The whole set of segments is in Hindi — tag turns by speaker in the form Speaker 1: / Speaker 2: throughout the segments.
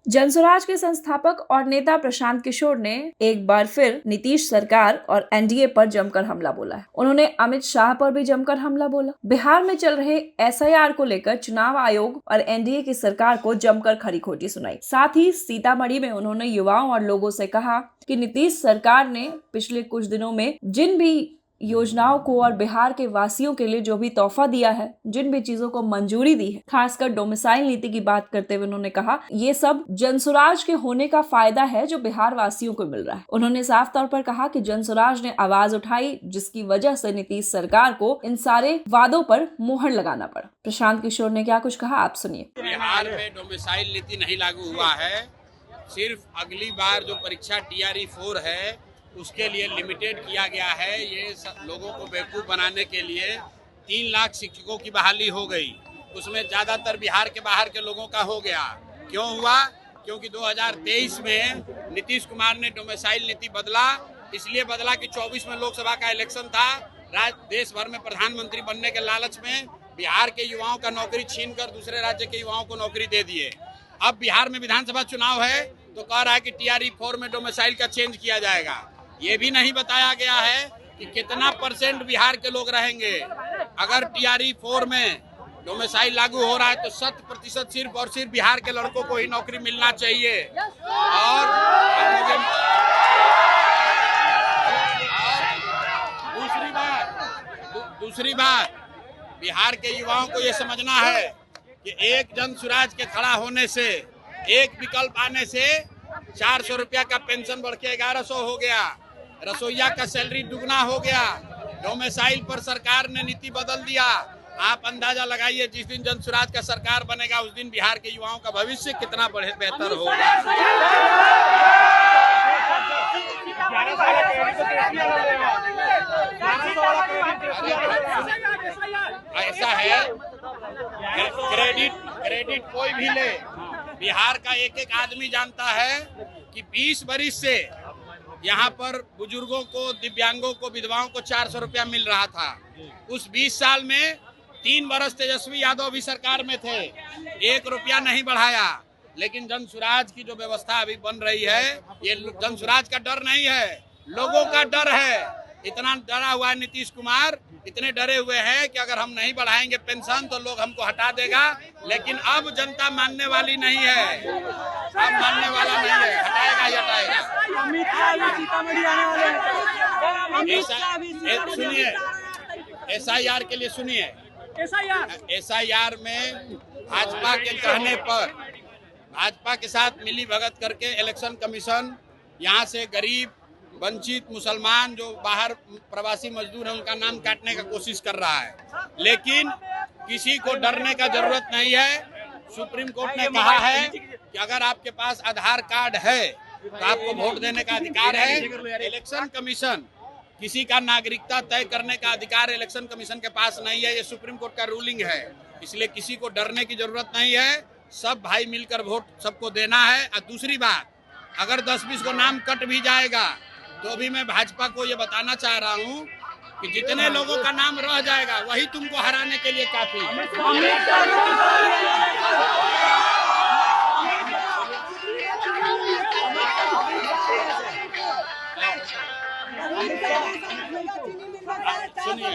Speaker 1: जनसुराज के संस्थापक और नेता प्रशांत किशोर ने एक बार फिर नीतीश सरकार और एनडीए पर जमकर हमला बोला है। उन्होंने अमित शाह पर भी जमकर हमला बोला। बिहार में चल रहे एसआईआर को लेकर चुनाव आयोग और एनडीए की सरकार को जमकर खरी खोटी सुनाई। साथ ही सीतामढ़ी में उन्होंने युवाओं और लोगों से कहा कि नीतीश सरकार ने पिछले कुछ दिनों में जिन भी योजनाओं को और बिहार के वासियों के लिए जो भी तोहफा दिया है, जिन भी चीजों को मंजूरी दी है, खासकर डोमिसाइल नीति की बात करते हुए उन्होंने कहा ये सब जनसुराज के होने का फायदा है जो बिहार वासियों को मिल रहा है। उन्होंने साफ तौर पर कहा कि जनसुराज ने आवाज उठाई जिसकी वजह से नीतीश सरकार को इन सारे वादों पर मुहर लगाना पड़ा। प्रशांत किशोर ने क्या कुछ कहा, आप सुनिए।
Speaker 2: बिहार में डोमिसाइल नीति नहीं लागू हुआ है, सिर्फ अगली बार जो परीक्षा टीआरई 4 है उसके लिए लिमिटेड किया गया है। ये लोगों को बेवकूफ़ बनाने के लिए 3 लाख शिक्षकों की बहाली हो गई, उसमें ज़्यादातर बिहार के बाहर के लोगों का हो गया। क्यों हुआ? क्योंकि 2023 में नीतीश कुमार ने डोमिसाइल नीति बदला। इसलिए बदला कि 24 में लोकसभा का इलेक्शन था, देश भर में प्रधानमंत्री बनने के लालच में बिहार के युवाओं का नौकरी छीन कर दूसरे राज्य के युवाओं को नौकरी दे दिए। अब बिहार में विधानसभा चुनाव है तो कह रहा है कि टीआरई 4 में डोमिसाइल का चेंज किया जाएगा। ये भी नहीं बताया गया है कि कितना % बिहार के लोग रहेंगे। अगर टीआरई 4 में डोमिसाइल लागू हो रहा है तो 100% सिर्फ और सिर्फ बिहार के लड़कों को ही नौकरी मिलना चाहिए। और दूसरी बात बिहार के युवाओं को ये समझना है कि एक जनसुराज के खड़ा होने से, एक विकल्प आने से 400 रुपया का पेंशन बढ़ के 1100 हो गया, रसोईया का सैलरी दुगना हो गया। डोमिसाइल पर सरकार ने नीति बदल दिया। आप अंदाजा लगाइए जिस दिन जनसुराज का सरकार बनेगा उस दिन बिहार के युवाओं का भविष्य कितना बेहतर होगा। ऐसा है, क्रेडिट कोई भी ले, बिहार का एक एक आदमी जानता है कि 20 बरिस से यहाँ पर बुजुर्गों को, दिव्यांगों को, विधवाओं को 400 रुपया मिल रहा था। उस 20 साल में 3 बरस तेजस्वी यादव भी सरकार में थे, 1 रुपया नहीं बढ़ाया। लेकिन जनसुराज की जो व्यवस्था अभी बन रही है, ये जनसुराज का डर नहीं है, लोगों का डर है। इतना डरा हुआ है नीतीश कुमार, इतने डरे हुए हैं कि अगर हम नहीं बढ़ाएंगे पेंशन तो लोग हमको हटा देगा। लेकिन अब जनता मानने वाली नहीं है, अब मानने वाला नहीं है, हटाएगा ही हटाएगा। सुनिए, एसआईआर के लिए सुनिए, एसआईआर में भाजपा के कहने पर भाजपा के साथ मिली भगत करके इलेक्शन कमीशन यहाँ से गरीब, वंचित, मुसलमान जो बाहर प्रवासी मजदूर हैं उनका नाम काटने का कोशिश कर रहा है। लेकिन किसी को डरने का जरूरत नहीं है। सुप्रीम कोर्ट ने कहा है कि अगर आपके पास आधार कार्ड है तो आपको वोट देने का अधिकार है। इलेक्शन कमीशन किसी का नागरिकता तय करने का अधिकार इलेक्शन कमीशन के पास नहीं है। ये सुप्रीम कोर्ट का रूलिंग है, इसलिए किसी को डरने की जरूरत नहीं है। सब भाई मिलकर वोट सबको देना है। और दूसरी बात, अगर 10-20 को नाम कट भी जाएगा तो भी मैं भाजपा को ये बताना चाह रहा हूँ कि जितने लोगों का नाम रह जाएगा वही तुमको हराने के लिए काफी है। सुनिए,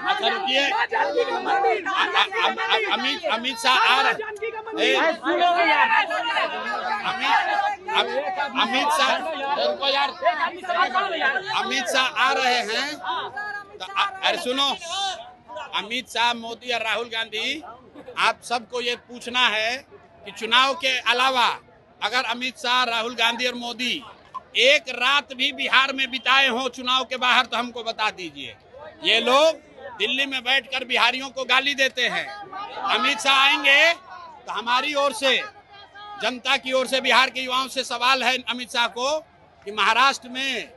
Speaker 2: अच्छा रुकिए, अमित शाह आ रहे, अमित शाह आ रहे हैं तो अरे सुनो, अमित शाह, मोदी और राहुल गांधी, आप सबको ये पूछना है कि चुनाव के अलावा अगर अमित शाह, राहुल गांधी और मोदी एक रात भी बिहार में बिताए हो चुनाव के बाहर तो हमको बता दीजिए। ये लोग दिल्ली में बैठकर बिहारियों को गाली देते हैं। अमित शाह आएंगे तो हमारी ओर से, जनता की ओर से, बिहार के युवाओं से सवाल है अमित शाह को कि महाराष्ट्र में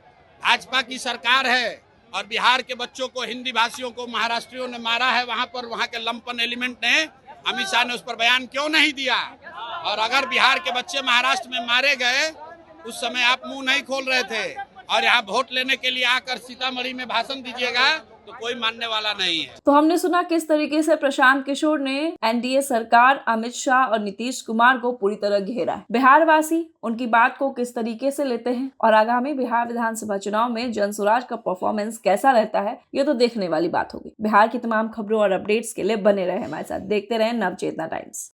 Speaker 2: भाजपा की सरकार है और बिहार के बच्चों को, हिंदी भाषियों को महाराष्ट्रियों ने मारा है, वहां पर वहां के लंपन एलिमेंट ने, अमित शाह ने उस पर बयान क्यों नहीं दिया? और अगर बिहार के बच्चे महाराष्ट्र में मारे गए उस समय आप मुंह नहीं खोल रहे थे और यहाँ वोट लेने के लिए आकर सीतामढ़ी में भाषण दीजिएगा तो कोई मानने वाला नहीं है।
Speaker 1: तो हमने सुना किस तरीके से प्रशांत किशोर ने एनडीए सरकार, अमित शाह और नीतीश कुमार को पूरी तरह घेरा है। बिहार वासी उनकी बात को किस तरीके से लेते हैं और आगामी बिहार विधानसभा चुनाव में जनसुराज का परफॉर्मेंस कैसा रहता है, ये तो देखने वाली बात होगी। बिहार की तमाम खबरों और अपडेट्स के लिए बने रहे हमारे साथ, देखते रहे नवचेतना टाइम्स।